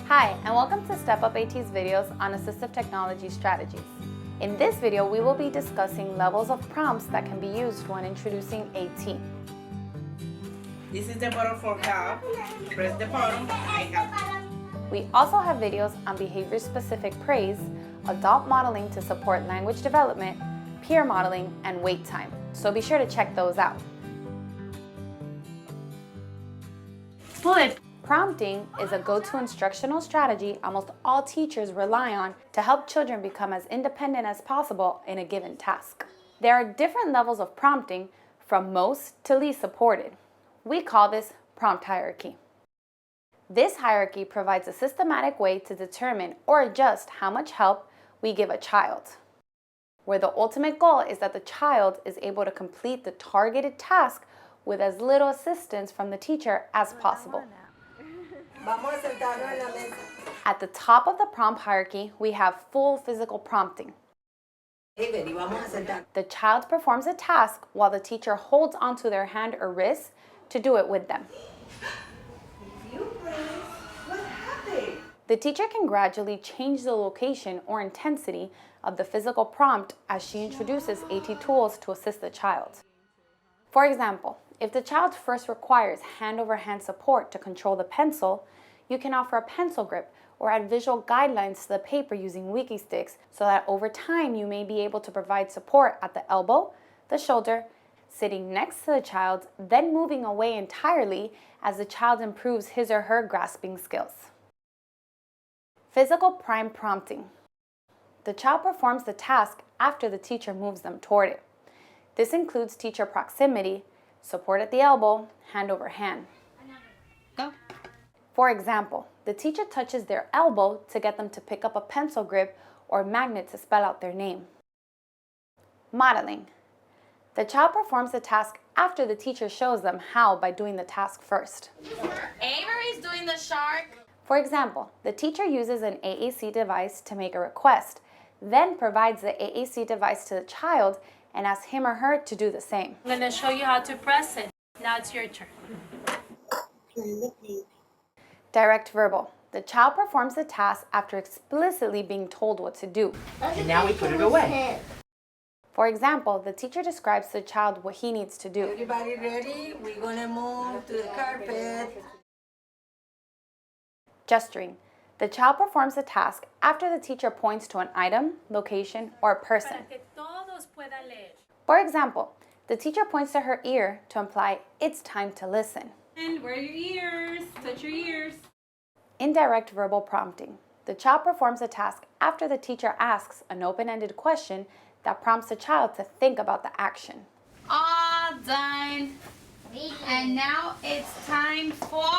Hi, and welcome to Step Up AT's videos on assistive technology strategies. In this video, we will be discussing levels of prompts that can be used when introducing AT. This is the button for help. Press the button and help. We also have videos on behavior-specific praise, adult modeling to support language development, peer modeling, and wait time. So be sure to check those out. Prompting is a go-to instructional strategy almost all teachers rely on to help children become as independent as possible in a given task. There are different levels of prompting, from most to least supported. We call this prompt hierarchy. This hierarchy provides a systematic way to determine or adjust how much help we give a child, where the ultimate goal is that the child is able to complete the targeted task with as little assistance from the teacher as possible. At the top of the prompt hierarchy, we have full physical prompting. The child performs a task while the teacher holds onto their hand or wrist to do it with them. The teacher can gradually change the location or intensity of the physical prompt as she introduces AT tools to assist the child. For example, if the child first requires hand-over-hand support to control the pencil, you can offer a pencil grip or add visual guidelines to the paper using Wiki sticks so that over time you may be able to provide support at the elbow, the shoulder, sitting next to the child, then moving away entirely as the child improves his or her grasping skills. Physical prime prompting. The child performs the task after the teacher moves them toward it. This includes teacher proximity, support at the elbow, hand over hand. Go. For example, the teacher touches their elbow to get them to pick up a pencil grip or magnet to spell out their name. Modeling. The child performs the task after the teacher shows them how by doing the task first. Avery's doing the shark. For example, the teacher uses an AAC device to make a request, then provides the AAC device to the child and asks him or her to do the same. I'm going to show you how to press it. Now it's your turn. Direct verbal. The child performs the task after explicitly being told what to do. And now we put it away. For example, the teacher describes to the child what he needs to do. Everybody ready? We're gonna move to the carpet. Gesturing. The child performs the task after the teacher points to an item, location, or person. Para que todos puedan leer. For example, the teacher points to her ear to imply it's time to listen. And where are your ears? Touch your ears. Indirect verbal prompting. The child performs a task after the teacher asks an open-ended question that prompts the child to think about the action. All done. And now it's time for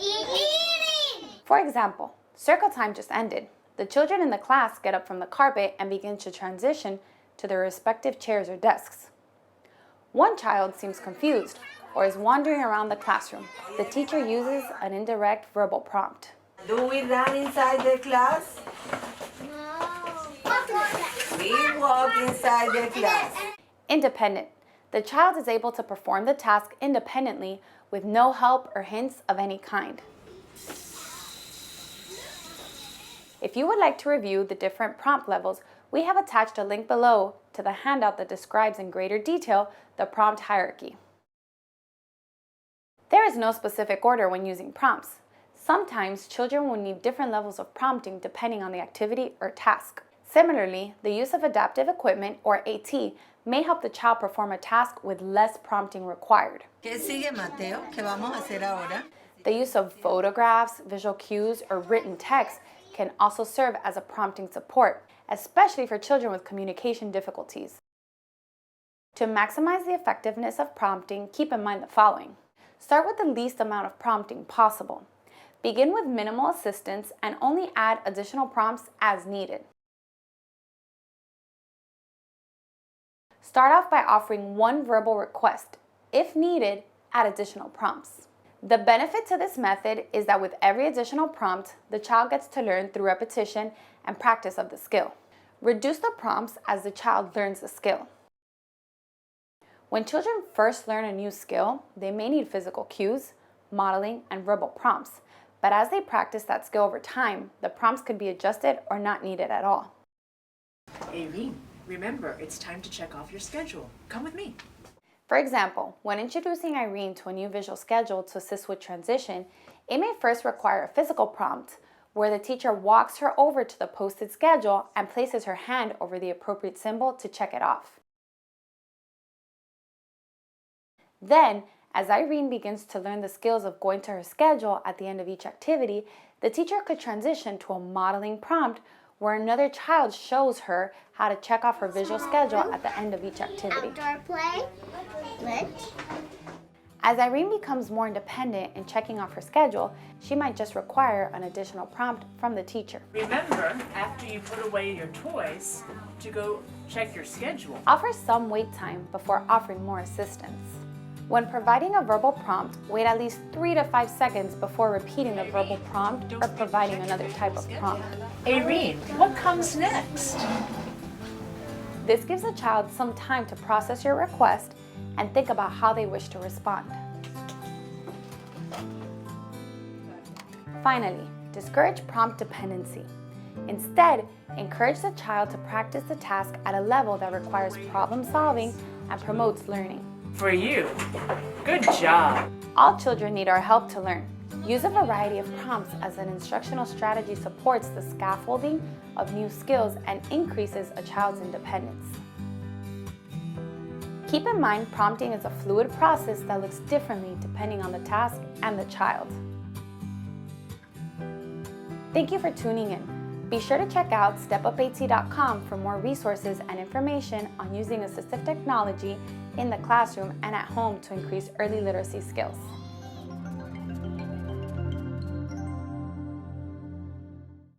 eating. For example, circle time just ended. The children in the class get up from the carpet and begin to transition to their respective chairs or desks. One child seems confused or is wandering around the classroom. The teacher uses an indirect verbal prompt. Do we run inside the class? We walk inside the class. Independent. The child is able to perform the task independently with no help or hints of any kind. If you would like to review the different prompt levels, we have attached a link below to the handout that describes in greater detail the prompt hierarchy. There is no specific order when using prompts. Sometimes children will need different levels of prompting depending on the activity or task. Similarly, the use of adaptive equipment, or AT, may help the child perform a task with less prompting required. ¿Qué sigue, Mateo? ¿Qué vamos a hacer ahora? The use of photographs, visual cues, or written text can also serve as a prompting support, especially for children with communication difficulties. To maximize the effectiveness of prompting, keep in mind the following. Start with the least amount of prompting possible. Begin with minimal assistance and only add additional prompts as needed. Start off by offering one verbal request. If needed, add additional prompts. The benefit to this method is that with every additional prompt, the child gets to learn through repetition and practice of the skill. Reduce the prompts as the child learns the skill. When children first learn a new skill, they may need physical cues, modeling, and verbal prompts. But as they practice that skill over time, the prompts could be adjusted or not needed at all. Irene, remember, it's time to check off your schedule. Come with me. For example, when introducing Irene to a new visual schedule to assist with transition, it may first require a physical prompt, where the teacher walks her over to the posted schedule and places her hand over the appropriate symbol to check it off. Then, as Irene begins to learn the skills of going to her schedule at the end of each activity, the teacher could transition to a modeling prompt where another child shows her how to check off her visual schedule at the end of each activity. Outdoor play, lunch. As Irene becomes more independent in checking off her schedule, she might just require an additional prompt from the teacher. Remember, after you put away your toys, to go check your schedule. Offer some wait time before offering more assistance. When providing a verbal prompt, wait at least 3 to 5 seconds before repeating the verbal prompt or providing another type of prompt. Irene, what comes next? This gives the child some time to process your request and think about how they wish to respond. Finally, discourage prompt dependency. Instead, encourage the child to practice the task at a level that requires problem solving and promotes learning. For you. Good job. All children need our help to learn. Use a variety of prompts as an instructional strategy supports the scaffolding of new skills and increases a child's independence. Keep in mind, prompting is a fluid process that looks differently depending on the task and the child. Thank you for tuning in. Be sure to check out StepUpAT.com for more resources and information on using assistive technology in the classroom and at home to increase early literacy skills.